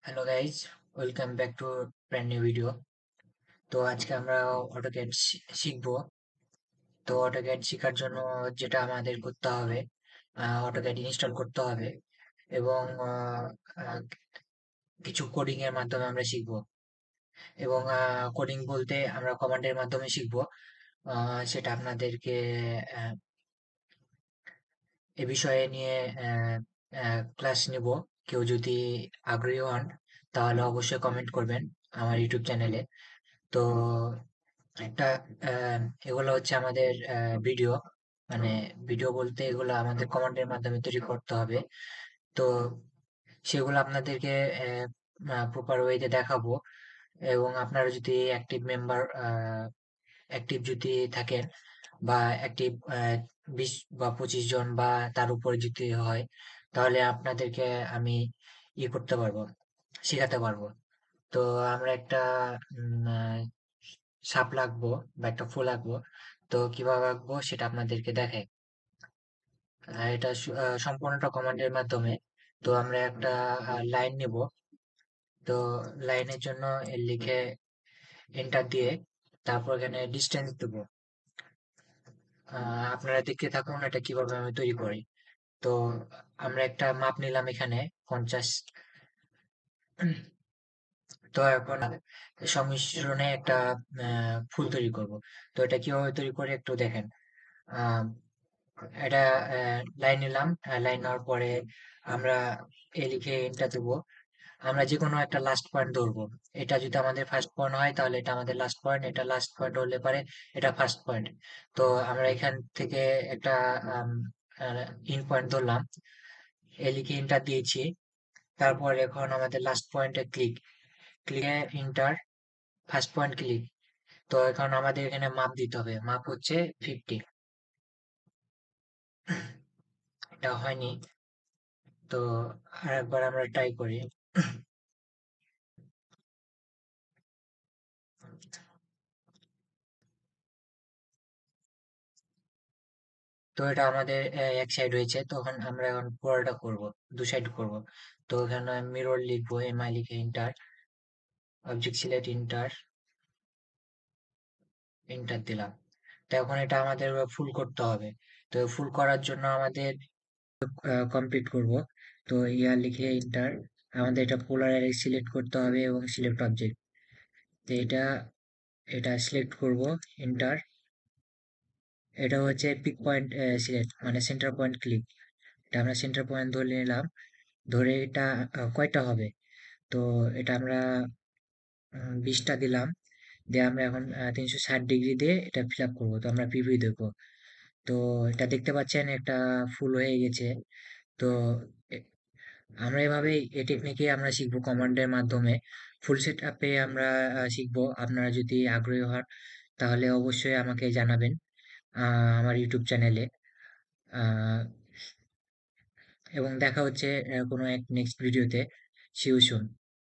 Hello guys, welcome back to brand new video. তো আজকে আমরা অটোক্যাড শিখবো। তো অটোক্যাড শেখার জন্য যেটা আমাদের করতে হবে, অটোক্যাড ইনস্টল করতে হবে এবং আহ, কিছু কোডিং এর মাধ্যমে আমরা শিখবো। এবং কোডিং বলতে আমরা কমান্ডের মাধ্যমে শিখবো। সেটা আপনাদেরকে আহ, এ বিষয়ে নিয়ে ক্লাস নিব। কেউ যদি আগ্রহী হন তাহলে অবশ্যই কমেন্ট করবেন আমার ইউটিউব চ্যানেলে। তো একটা এগুলো হচ্ছে আমাদের ভিডিও, মানে ভিডিও বলতে এগুলো আমাদের কমান্ডের মাধ্যমে তৈরি করতে হবে। তো সেগুলো আপনাদেরকে প্রপার ওয়েতে দেখাবো। এবং আপনারা যদি অ্যাক্টিভ যদি থাকেন বা অ্যাক্টিভ 20 বা 25 জন বা তার উপরে যদি হয়, তাহলে আপনাদেরকে আমি করতে পারবো, শেখাতে পারবো। তো আমরা একটা সাপ লাগবো বা একটা ফুল আঁকবো। তো কিভাবে আঁকবো সেটা আপনাদেরকে দেখাই। এটা সম্পূর্ণটা কমান্ডের মাধ্যমে। তো আমরা একটা লাইন নিব। তো লাইনের জন্য লিখে এন্টার দিয়ে তারপর এখানে ডিস্টেন্স দেবো। আপনারা দেখতে থাকুন এটা কিভাবে আমি তৈরি করি। তো আমরা একটা মাপ নিলাম এখানে 50। তো এখন সংমিশ্রণে একটা ফুল তৈরি করব। তো এটা কিভাবে তৈরি করে একটু দেখেন। আহ এটা লাইন নিলাম। লাইন নেওয়ার পরে আমরা লিখে এন্টার দেবো। আমরা যে কোনো একটা লাস্ট পয়েন্ট ধরবো। এটা যদি আমাদের ফার্স্ট পয়েন্ট হয় তাহলে এটা আমাদের লাস্ট পয়েন্ট, এটা লাস্ট পয়েন্ট হলে পারে এটা ফার্স্ট পয়েন্ট। তো আমরা এখান থেকে একটা ইন পয়েন্ট ধরলাম, লিখে এন্টার দিয়েছি। তারপর এখন আমাদের লাস্ট পয়েন্টে ক্লিকে ইন্টার, ফার্স্ট পয়েন্ট ক্লিক। তো এখন আমাদের এখানে মাপ দিতে হবে, মাপ হচ্ছে 50। এটা হয়নি। তো আরেকবার আমরা ট্রাই করি। তো এটা আমাদের এক সাইড হয়েছে, তখন আমরা এখন পুরোটা করব, দু সাইড করব। তো এখানে মিরর লিখবো, এমআই লিখে inter, object select inter, inter দিলাম। তো এখন এটা আমাদের ফুল করতে হবে। তো ফুল করার জন্য আমাদের কমপ্লিট করব। তো ইয়ার লিখে ইন্টার, আমাদের এটা পোলার অ্যারে সিলেক্ট করতে হবে এবং সিলেক্ট অবজেক্ট। তো এটা এটা সিলেক্ট করব, ইন্টার। এটা হচ্ছে পিক পয়েন্ট সিলেক্ট, মানে সেন্টার পয়েন্ট ক্লিক। এটা আমরা সেন্টার পয়েন্ট ধরে নিলাম। ধরে এটা কয়টা হবে। তো এটা আমরা 20টা দিলাম। দিয়ে আমরা এখন 360 ডিগ্রি দিয়ে এটা ফিল আপ করবো। তো আমরা প্রিভিউ দেখবো। তো এটা দেখতে পাচ্ছেন একটা ফুল হয়ে গেছে। তো এ- আমরা এভাবেই এই টেকনিকে আমরা শিখবো কমান্ডের মাধ্যমে। ফুল সেট আপে আমরা শিখবো। আপনারা যদি আগ্রহী হন তাহলে অবশ্যই আমাকে জানাবেন আমার ইউটিউব চ্যানেলে। আহ, এবং দেখা হচ্ছে কোনো এক নেক্সট ভিডিওতে। See you soon.